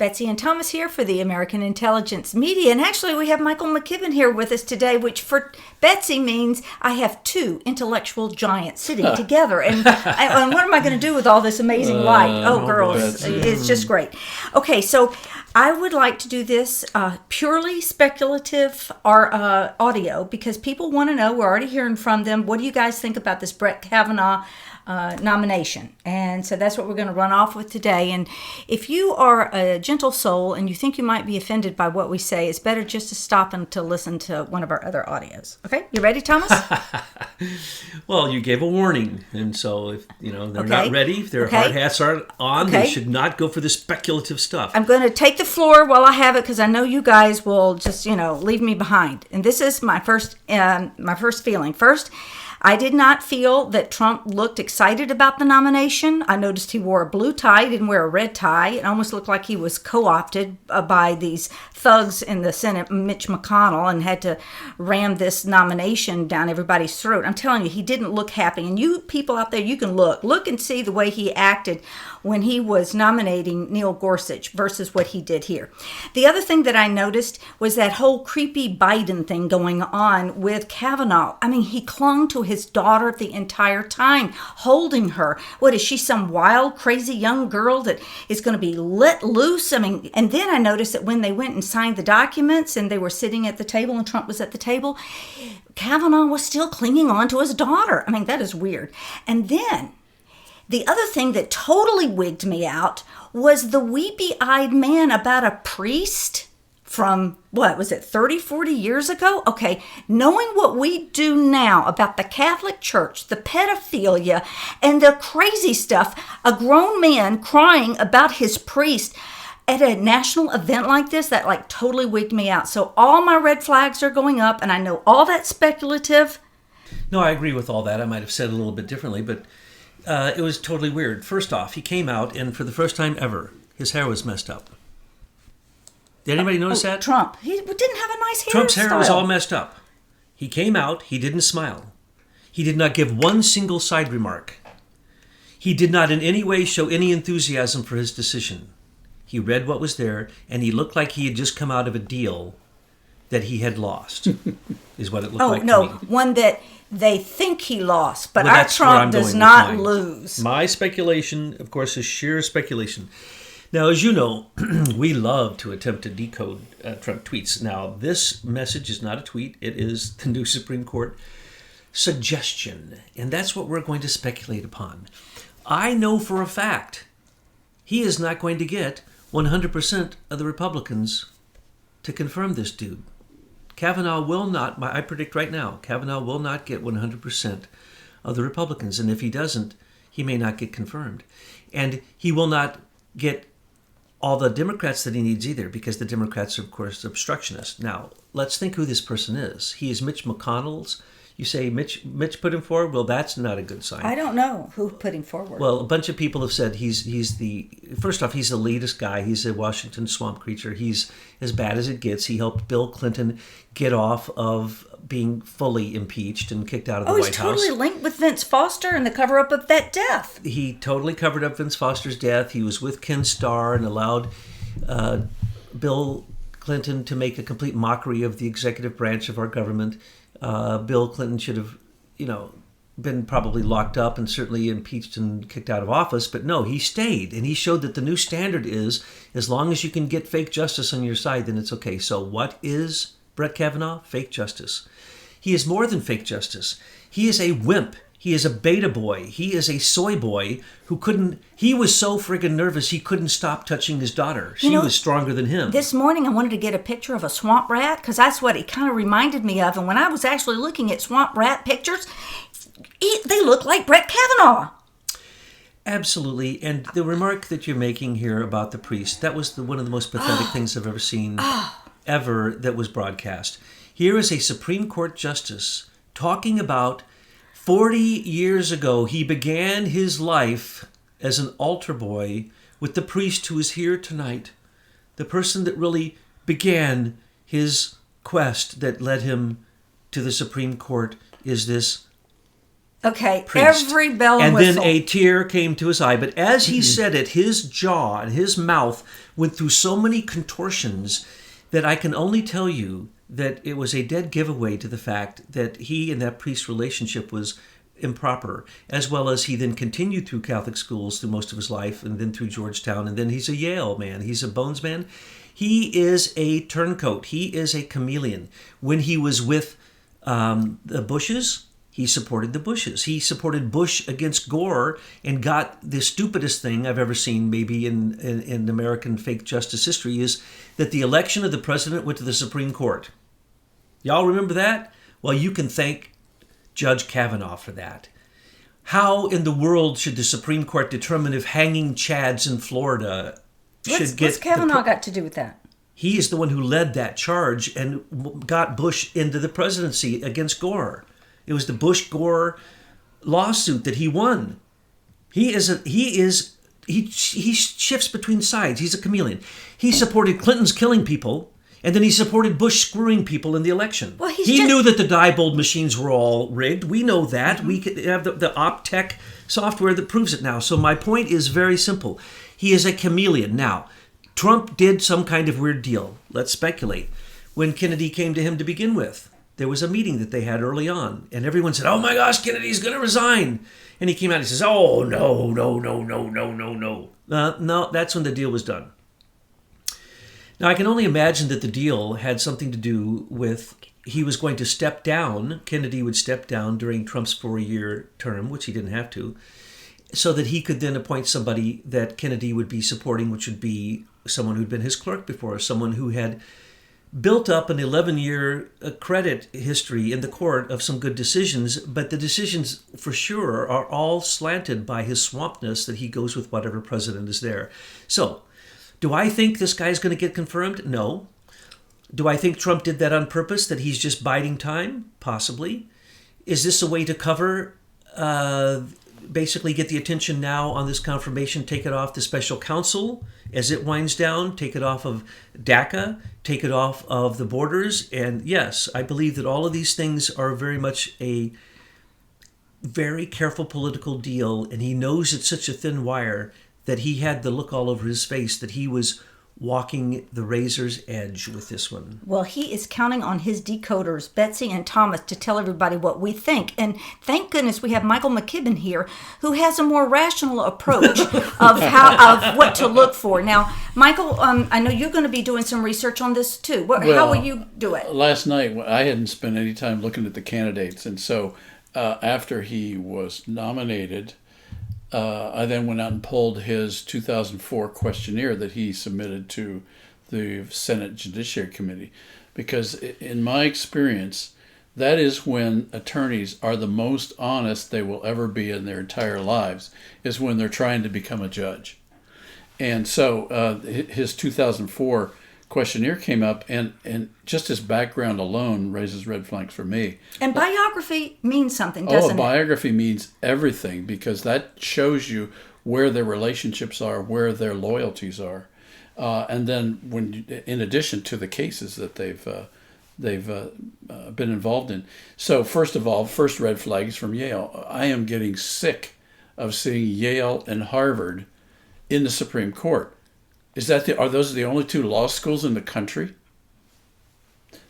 Betsy and Thomas here for the American Intelligence Media. And actually, we have Michael McKibben here with us today, which for Betsy means I have two intellectual giants sitting together. And what am I going to do with all this amazing light? Oh, girls, it's just great. Okay, so I would like to do this purely speculative audio because people want to know, we're already hearing from them, what do you guys think about this Brett Kavanaugh nomination? And so that's what we're going to run off with today. And if you are a gentle soul and you think you might be offended by what we say, it's better just to stop and to listen to one of our other audios. Okay, you ready, Thomas? Well, you gave a warning, and so if they're not ready, if their hard hats aren't on, they should not go for the speculative stuff. I'm going to take the floor while I have it because I know you guys will just leave me behind. And this is my first feeling. First, I did not feel that Trump looked excited about the nomination. I noticed he wore a blue tie, didn't wear a red tie. It almost looked like he was co-opted by these thugs in the Senate, Mitch McConnell, and had to ram this nomination down everybody's throat. I'm telling you, he didn't look happy. And you people out there, you can look and see the way he acted when he was nominating Neil Gorsuch versus what he did here. The other thing that I noticed was that whole creepy Biden thing going on with Kavanaugh. I mean, he clung to his daughter the entire time, holding her. What is she, some wild, crazy young girl that is going to be let loose? I mean, and then I noticed that when they went and signed the documents and they were sitting at the table and Trump was at the table, Kavanaugh was still clinging on to his daughter. I mean, that is weird. And then the other thing that totally wigged me out was the weepy-eyed man about a priest from, 30, 40 years ago? Okay, knowing what we do now about the Catholic Church, the pedophilia, and the crazy stuff, a grown man crying about his priest at a national event like this, that totally wigged me out. So all my red flags are going up, and I know all that's speculative. No, I agree with all that. I might have said it a little bit differently, but it was totally weird. First off, he came out, and for the first time ever, his hair was messed up. Did anybody notice that? Trump. He didn't have a nice hair. Trump's hair was all messed up. He came out. He didn't smile. He did not give one single side remark. He did not in any way show any enthusiasm for his decision. He read what was there, and he looked like he had just come out of a deal that he had lost, is what it looked like to me. One that they think he lost, but our Trump does not lose. My speculation, of course, is sheer speculation. Now, as you know, we love to attempt to decode Trump tweets. Now, this message is not a tweet. It is the new Supreme Court suggestion, and that's what we're going to speculate upon. I know for a fact he is not going to get 100% of the Republicans to confirm this dude. Kavanaugh will not, I predict right now, Kavanaugh will not get 100% of the Republicans. And if he doesn't, he may not get confirmed. And he will not get all the Democrats that he needs either, because the Democrats are, of course, obstructionists. Now, let's think who this person is. He is Mitch McConnell's. You say Mitch put him forward? Well, that's not a good sign. I don't know who put him forward. Well, a bunch of people have said first off, he's the elitist guy. He's a Washington swamp creature. He's as bad as it gets. He helped Bill Clinton get off of being fully impeached and kicked out of the White House. Oh, he's totally linked with Vince Foster and the cover-up of that death. He totally covered up Vince Foster's death. He was with Ken Starr and allowed Bill Clinton to make a complete mockery of the executive branch of our government. Bill Clinton should have, been probably locked up and certainly impeached and kicked out of office. But no, he stayed. And he showed that the new standard is, as long as you can get fake justice on your side, then it's okay. So what is Brett Kavanaugh? Fake justice. He is more than fake justice. He is a wimp. He is a beta boy. He is a soy boy he was so friggin' nervous he couldn't stop touching his daughter. She was stronger than him. This morning I wanted to get a picture of a swamp rat because that's what it kind of reminded me of. And when I was actually looking at swamp rat pictures, they look like Brett Kavanaugh. Absolutely. And the remark that you're making here about the priest, that was one of the most pathetic things I've ever seen ever that was broadcast. Here is a Supreme Court justice talking about 40 years ago, he began his life as an altar boy with the priest who is here tonight. The person that really began his quest that led him to the Supreme Court is this Okay, priest. every bell and And whistle. then a tear came to his eye. But as he said it, his jaw and his mouth went through so many contortions that I can only tell you that it was a dead giveaway to the fact that he and that priest relationship was improper, as well as he then continued through Catholic schools through most of his life, and then through Georgetown, and then he's a Yale man. He's a Bones man. He is a turncoat. He is a chameleon. When he was with the Bushes, he supported the Bushes. He supported Bush against Gore and got the stupidest thing I've ever seen, maybe in American fake justice history, is that the election of the president went to the Supreme Court. Y'all remember that? Well, you can thank Judge Kavanaugh for that. How in the world should the Supreme Court determine if hanging Chads in Florida should get... What's Kavanaugh got to do with that? He is the one who led that charge and got Bush into the presidency against Gore. It was the Bush-Gore lawsuit that he won. He shifts between sides. He's a chameleon. He supported Clinton's killing people, and then he supported Bush screwing people in the election. Well, he knew that the Diebold machines were all rigged. We know that. Mm-hmm. We could have the OpTech software that proves it now. So my point is very simple. He is a chameleon. Now, Trump did some kind of weird deal. Let's speculate. When Kennedy came to him to begin with, there was a meeting that they had early on, and everyone said, "Oh my gosh, Kennedy's going to resign." And he came out and he says, "Oh, no. No, that's when the deal was done. Now, I can only imagine that the deal had something to do with he was going to step down. Kennedy would step down during Trump's 4-year term, which he didn't have to, so that he could then appoint somebody that Kennedy would be supporting, which would be someone who'd been his clerk before, someone who had built up an 11-year credit history in the court of some good decisions, but the decisions for sure are all slanted by his swampness that he goes with whatever president is there. So, do I think this guy's going to get confirmed? No. Do I think Trump did that on purpose, that he's just biding time? Possibly. Is this a way to cover, basically get the attention now on this confirmation, take it off the special counsel as it winds down, take it off of DACA, take it off of the borders? And yes, I believe that all of these things are very much a very careful political deal, and he knows it's such a thin wire that he had the look all over his face that he was walking the razor's edge with this one. Well, he is counting on his decoders, Betsy and Thomas, to tell everybody what we think. And thank goodness we have Michael McKibben here, who has a more rational approach of what to look for. Now, Michael, I know you're going to be doing some research on this too. How will you do it? Last night, I hadn't spent any time looking at the candidates. And so after he was nominated, I then went out and pulled his 2004 questionnaire that he submitted to the Senate Judiciary Committee, because in my experience, that is when attorneys are the most honest they will ever be in their entire lives, is when they're trying to become a judge. And so his 2004 questionnaire came up, and just his background alone raises red flags for me. And biography means something, doesn't it? Biography means everything, because that shows you where their relationships are, where their loyalties are, and then in addition to the cases that they've been involved in. So first of all, first red flag is from Yale. I am getting sick of seeing Yale and Harvard in the Supreme Court. Are those the only two law schools in the country?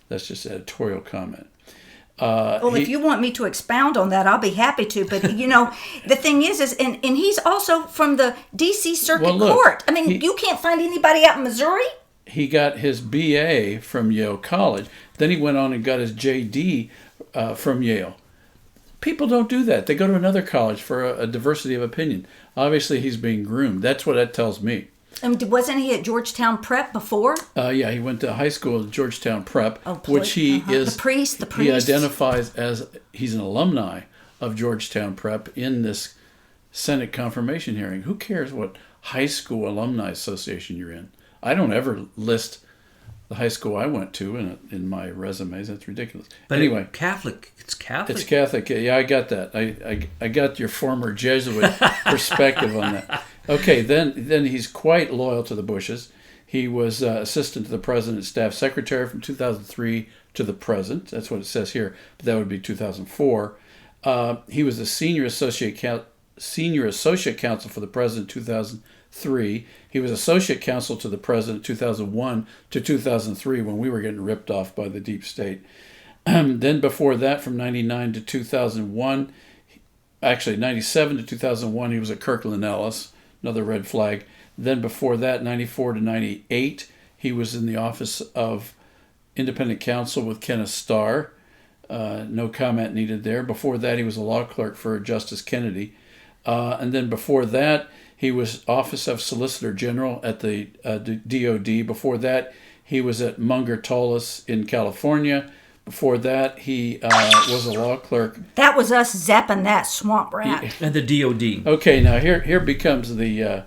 That's just an editorial comment. If you want me to expound on that, I'll be happy to. But, the thing is and he's also from the D.C. Circuit Court. I mean, you can't find anybody out in Missouri? He got his B.A. from Yale College. Then he went on and got his J.D. From Yale. People don't do that. They go to another college for a diversity of opinion. Obviously, he's being groomed. That's what that tells me. Wasn't he at Georgetown Prep before? Yeah, he went to high school at Georgetown Prep, which he is. The priest. He identifies as he's an alumni of Georgetown Prep in this Senate confirmation hearing. Who cares what high school alumni association you're in? I don't ever list the high school I went to in my resumes. That's ridiculous. But anyway, Catholic. It's Catholic. It's Catholic. Yeah, I got that. I got your former Jesuit perspective on that. Okay, then he's quite loyal to the Bushes. He was assistant to the president's staff secretary from 2003 to the present. That's what it says here, but that would be 2004. He was a senior associate counsel for the president in 2003. He was associate counsel to the president 2001 to 2003 when we were getting ripped off by the deep state. Then before that, from 99 to 2001, actually 97 to 2001, he was at Kirkland Ellis, another red flag. Then before that, 94 to 98, he was in the office of independent counsel with Kenneth Starr. No comment needed there. Before that, he was a law clerk for Justice Kennedy. And then before that, he was Office of Solicitor General at the DOD. Before that, he was at Munger Tolles in California. Before that, he was a law clerk. That was us zapping that swamp rat. And the DOD. Okay, now here becomes the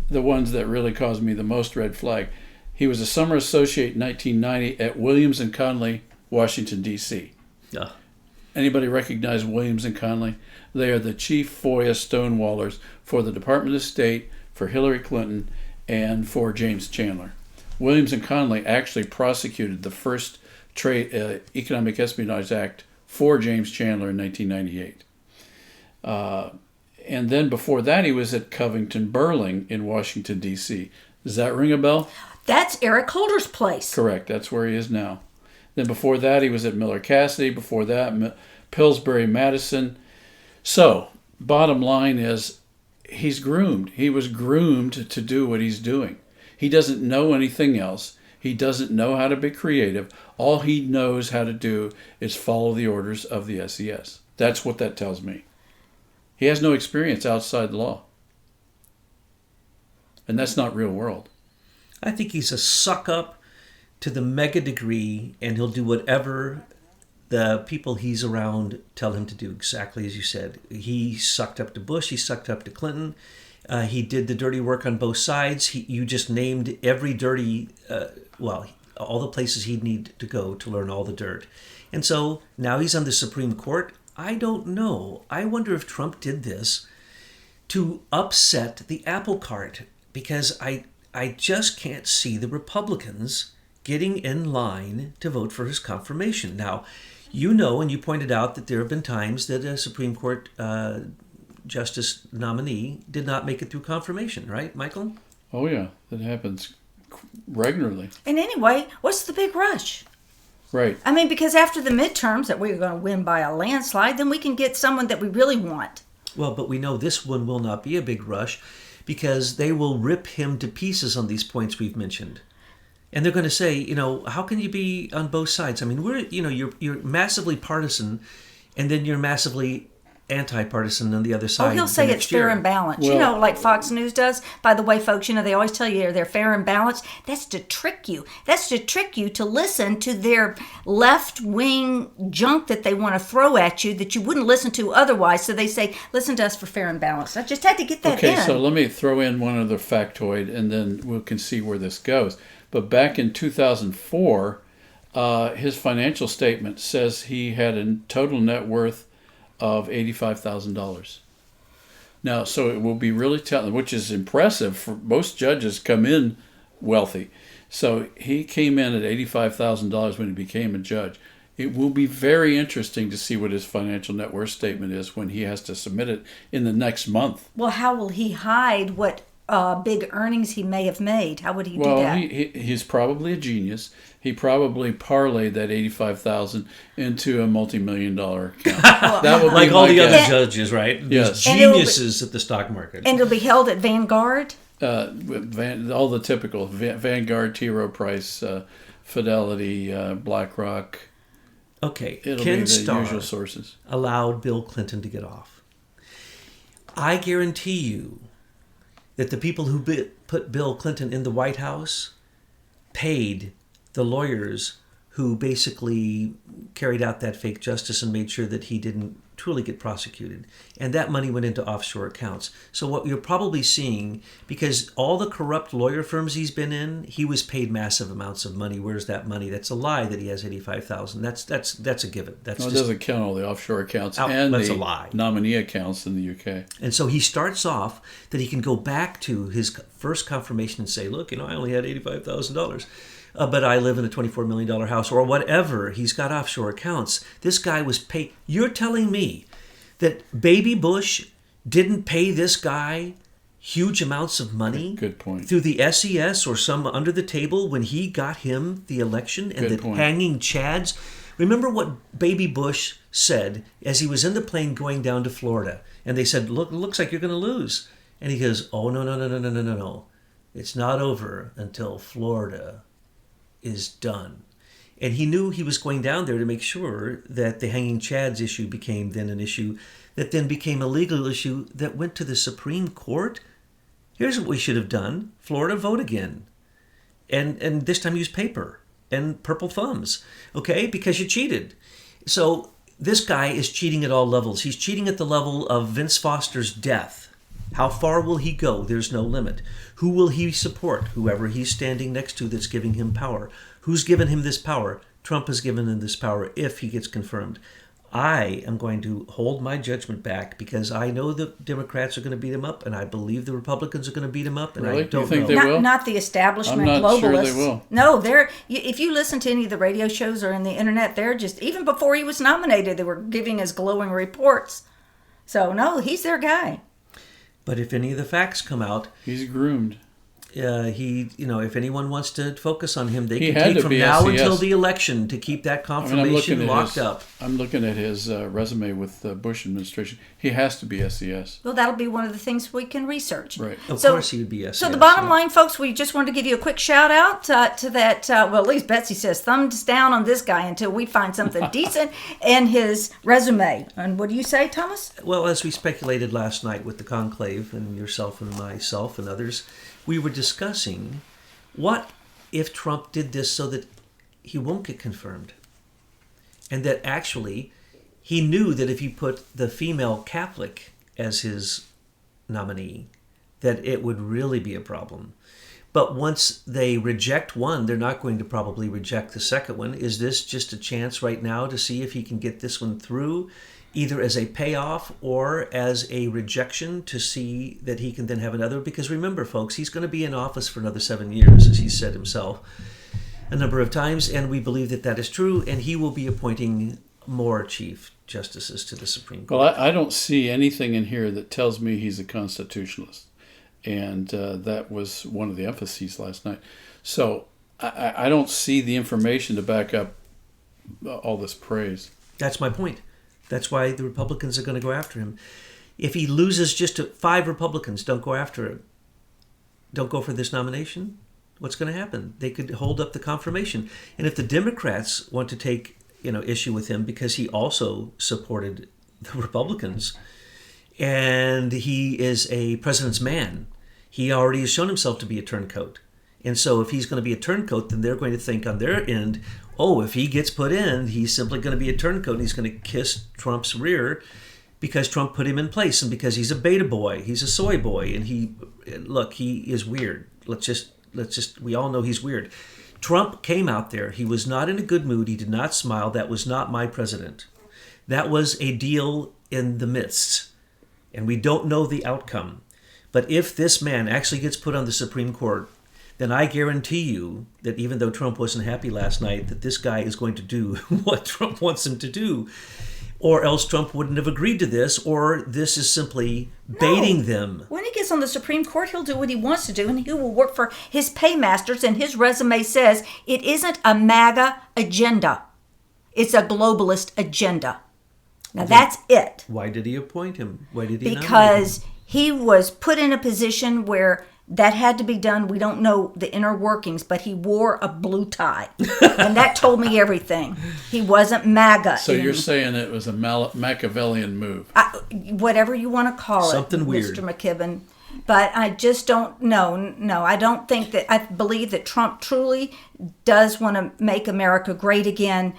ones that really caused me the most red flag. He was a summer associate in 1990 at Williams and Conley, Washington, D.C. Yeah. Anybody recognize Williams and Conley? They are the chief FOIA stonewallers for the Department of State, for Hillary Clinton, and for James Chandler. Williams and Conley actually prosecuted the first Economic Espionage Act for James Chandler in 1998. And then before that, he was at Covington Burling in Washington, D.C. Does that ring a bell? That's Eric Holder's place. Correct. That's where he is now. Then before that, he was at Miller Cassidy. Before that, Pillsbury Madison. So, bottom line is, he's groomed. He was groomed to do what he's doing. He doesn't know anything else. He doesn't know how to be creative. All he knows how to do is follow the orders of the SES. That's what that tells me. He has no experience outside the law. And that's not real world. I think he's a suck-up to the mega degree, and he'll do whatever the people he's around tell him to do, exactly as you said. He sucked up to Bush. He sucked up to Clinton. He did the dirty work on both sides. You just named every dirty, all the places he'd need to go to learn all the dirt. And so now he's on the Supreme Court. I don't know. I wonder if Trump did this to upset the apple cart, because I just can't see the Republicans getting in line to vote for his confirmation. Now, you know, and you pointed out that there have been times that a Supreme Court justice nominee did not make it through confirmation, right, Michael? Oh, yeah. That happens regularly. And anyway, what's the big rush? Right. I mean, because after the midterms that we're going to win by a landslide, then we can get someone that we really want. Well, but we know this one will not be a big rush because they will rip him to pieces on these points we've mentioned. And they're going to say, how can you be on both sides? I mean, you're massively partisan, and then you're massively anti-partisan on the other side. Oh, he'll say it's fair and balanced. Well, like Fox News does. By the way, folks, they always tell you they're fair and balanced. That's to trick you. That's to trick you to listen to their left-wing junk that they want to throw at you that you wouldn't listen to otherwise. So they say, listen to us for fair and balanced. I just had to get that in. Okay, so let me throw in one other factoid, and then we can see where this goes. But back in 2004, his financial statement says he had a total net worth of $85,000. Now, so it will be really telling, which is impressive. For most judges come in wealthy. So he came in at $85,000 when he became a judge. It will be very interesting to see what his financial net worth statement is when he has to submit it in the next month. Well, how will he hide what big earnings he may have made? How would he do that? Well, he's probably a genius. He probably parlayed that $85,000 into a multi-million-dollar account. That would like be all the guess. other judges, right? Yes. These geniuses at the stock market. And it'll be held at Vanguard? All the typical Vanguard, T. Rowe Price, Fidelity, BlackRock. Okay, It'll Ken be the Starr usual sources. allowed Bill Clinton to get off. I guarantee you that the people who put Bill Clinton in the White House paid the lawyers who basically carried out that fake justice and made sure that he didn't truly get prosecuted. And that money went into offshore accounts. So what you're probably seeing, because all the corrupt lawyer firms he's been in, he was paid massive amounts of money. Where's that money? That's a lie that he has $85,000. That's a given. It doesn't count all the offshore accounts and that's the a lie. nominee accounts in the UK. And so he starts off that he can go back to his first confirmation and say, look, I only had $85,000. But I live in a $24 million house or whatever. He's got offshore accounts. This guy was paid. You're telling me that Baby Bush didn't pay this guy huge amounts of money Good point. through the SES or some under the table when he got him the election, and Good the point. hanging chads. Remember what Baby Bush said as he was in the plane going down to Florida, and they said, look, it looks like you're going to lose. And he goes, oh, no. It's not over until Florida is done. And he knew he was going down there to make sure that the hanging chads issue became then an issue that then became a legal issue that went to the Supreme Court. Here's what we should have done. Florida, vote again. And this time use paper and purple thumbs, okay? Because you cheated. So this guy is cheating at all levels. He's cheating at the level of Vince Foster's death. How far will he go? There's no limit. Who will he support? Whoever he's standing next to that's giving him power. Who's given him this power? Trump has given him this power if he gets confirmed. I am going to hold my judgment back because I know the Democrats are going to beat him up, and I believe the Republicans are going to beat him up, and Really? I don't You think know. they will? Not the establishment I'm not globalists. sure they will. No, if you listen to any of the radio shows or on the internet, they're just, even before he was nominated, they were giving us glowing reports. So, no, he's their guy. But if any of the facts come out, He's groomed. if anyone wants to focus on him, they He can had take to from be now SES. until the election to keep that confirmation locked up. I'm looking at his resume with the Bush administration. He has to be SES. Well, that'll be one of the things we can research. Right. Of So- course he would be SES. So the bottom yeah. line, folks, we just wanted to give you a quick shout out to that. Well, at least Betsy says thumbs down on this guy until we find something decent in his resume. And what do you say, Thomas? Well, as we speculated last night with the conclave and yourself and myself and others, we were discussing what if Trump did this so that he won't get confirmed. And that actually he knew that if he put the female Catholic as his nominee, that it would really be a problem. But once they reject one, they're not going to probably reject the second one. Is this just a chance right now to see if he can get this one through, either as a payoff or as a rejection to see that he can then have another? Because remember, folks, he's going to be in office for another 7 years, as he said himself a number of times, and we believe that that is true, and he will be appointing more chief justices to the Supreme Court. Well, I don't see anything in here that tells me he's a constitutionalist. And that was one of the emphases last night. So I don't see the information to back up all this praise. That's my point. That's why the Republicans are going to go after him. If he loses just to 5 Republicans, don't go after him. Don't go for this nomination. What's going to happen? They could hold up the confirmation. And if the Democrats want to take issue with him because he also supported the Republicans and he is a president's man, he already has shown himself to be a turncoat. And so if he's going to be a turncoat, then they're going to think on their end, oh, if he gets put in, he's simply going to be a turncoat and he's going to kiss Trump's rear because Trump put him in place and because he's a beta boy, he's a soy boy, and he is weird. Let's just, we all know he's weird. Trump came out there. He was not in a good mood. He did not smile. That was not my president. That was a deal in the midst, and we don't know the outcome. But if this man actually gets put on the Supreme Court, then I guarantee you that even though Trump wasn't happy last night, that this guy is going to do what Trump wants him to do. Or else Trump wouldn't have agreed to this, or this is simply baiting them. When he gets on the Supreme Court, he'll do what he wants to do, and he will work for his paymasters, and his resume says it isn't a MAGA agenda. It's a globalist agenda. Now, that's it. Why did he appoint him? Why did he nominate him? Because he was put in a position where that had to be done. We don't know the inner workings, but he wore a blue tie. And that told me everything. He wasn't MAGA. So you're saying it was a Machiavellian move. Whatever you want to call it. Something weird. Mr. McKibben. But I just don't know. No, I don't think that. I believe that Trump truly does want to make America great again.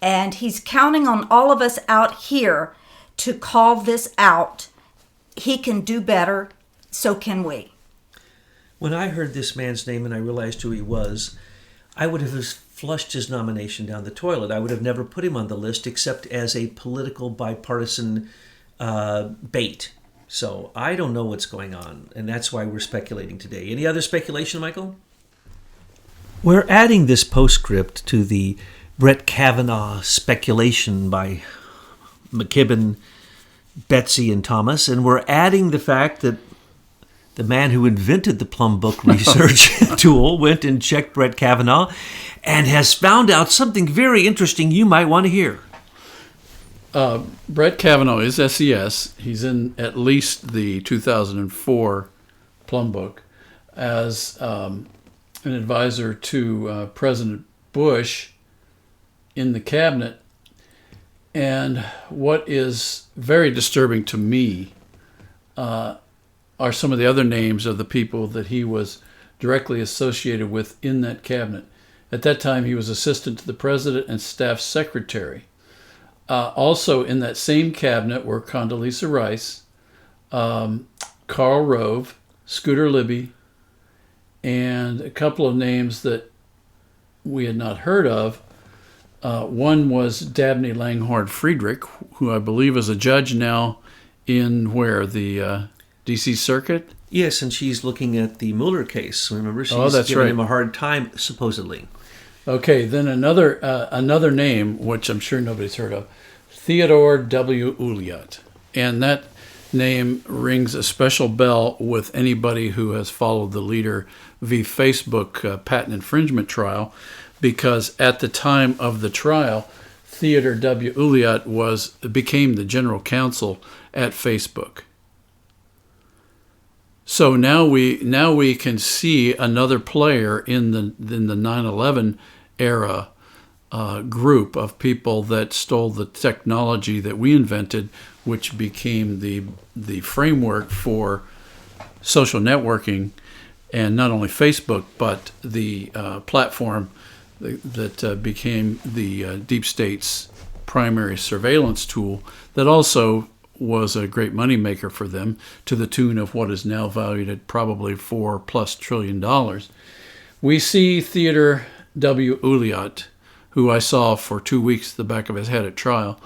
And he's counting on all of us out here to call this out. He can do better. So can we. When I heard this man's name and I realized who he was, I would have flushed his nomination down the toilet. I would have never put him on the list except as a political bipartisan bait. So I don't know what's going on, and that's why we're speculating today. Any other speculation, Michael? We're adding this postscript to the Brett Kavanaugh speculation by McKibben, Betsy, and Thomas, and we're adding the fact that the man who invented the Plum Book research tool went and checked Brett Kavanaugh and has found out something very interesting you might want to hear. Brett Kavanaugh is SES. He's in at least the 2004 Plum Book as an advisor to President Bush in the cabinet. And what is very disturbing to me are some of the other names of the people that he was directly associated with in that cabinet. At that time, he was assistant to the president and staff secretary. Also in that same cabinet were Condoleezza Rice, Karl Rove, Scooter Libby, and a couple of names that we had not heard of. One was Dabney Langhorne Friedrich, who I believe is a judge now in the D.C. Circuit? Yes, and she's looking at the Mueller case. Remember, she's that's giving right. him a hard time, supposedly. Okay, then another name, which I'm sure nobody's heard of, Theodore W. Uliat. And that name rings a special bell with anybody who has followed the Leader v. Facebook patent infringement trial, because at the time of the trial, Theodore W. Uliat became the general counsel at Facebook. So now we can see another player in the 9/11 era group of people that stole the technology that we invented, which became the framework for social networking, and not only Facebook, but the platform that became the deep state's primary surveillance tool that also was a great moneymaker for them, to the tune of what is now valued at probably $4+ trillion. We see Theodore W. Uliat, who I saw for 2 weeks the back of his head at trial,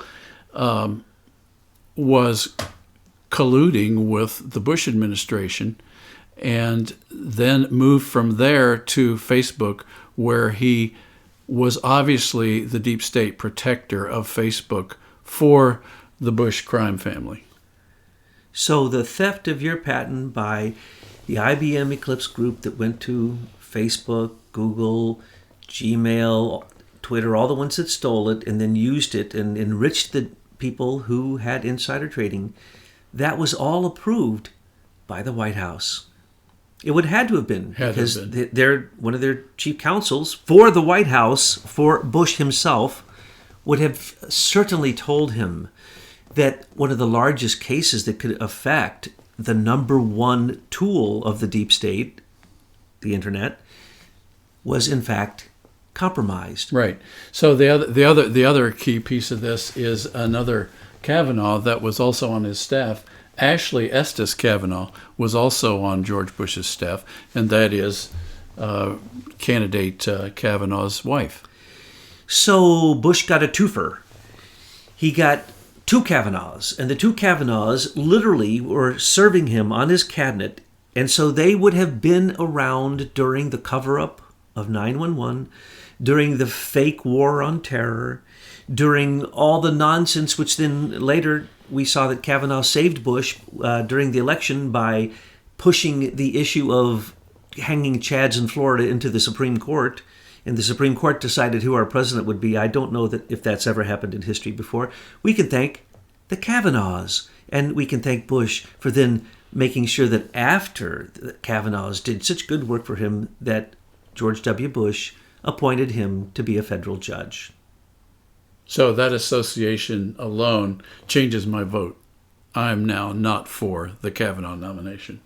was colluding with the Bush administration, and then moved from there to Facebook, where he was obviously the deep state protector of Facebook for the Bush crime family. So the theft of your patent by the IBM Eclipse group that went to Facebook, Google, Gmail, Twitter, all the ones that stole it and then used it and enriched the people who had insider trading, that was all approved by the White House. It would have had to have been, because they're one of their chief counsels for the White House, for Bush himself, would have certainly told him that one of the largest cases that could affect the number one tool of the deep state, the internet, was in fact compromised. Right. So the other key piece of this is another Kavanaugh that was also on his staff. Ashley Estes Kavanaugh was also on George Bush's staff, and that is candidate Kavanaugh's wife. So Bush got a twofer. He got two Kavanaughs, and the two Kavanaughs literally were serving him on his cabinet, and so they would have been around during the cover-up of 9/11, during the fake war on terror, during all the nonsense, which then later we saw that Kavanaugh saved Bush during the election by pushing the issue of hanging Chads in Florida into the Supreme Court. And the Supreme Court decided who our president would be. I don't know that if that's ever happened in history before. We can thank the Kavanaughs, and we can thank Bush for then making sure that after the Kavanaughs did such good work for him, that George W. Bush appointed him to be a federal judge. So that association alone changes my vote. I'm now not for the Kavanaugh nomination.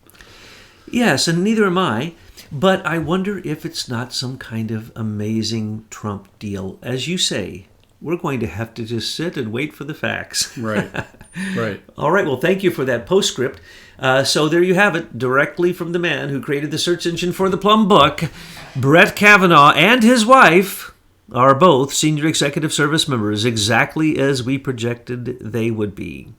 Yes, and neither am I. But I wonder if it's not some kind of amazing Trump deal. As you say, we're going to have to just sit and wait for the facts. Right, right. All right, well, thank you for that postscript. So there you have it, directly from the man who created the search engine for the Plum Book. Brett Kavanaugh and his wife are both senior executive service members, exactly as we projected they would be.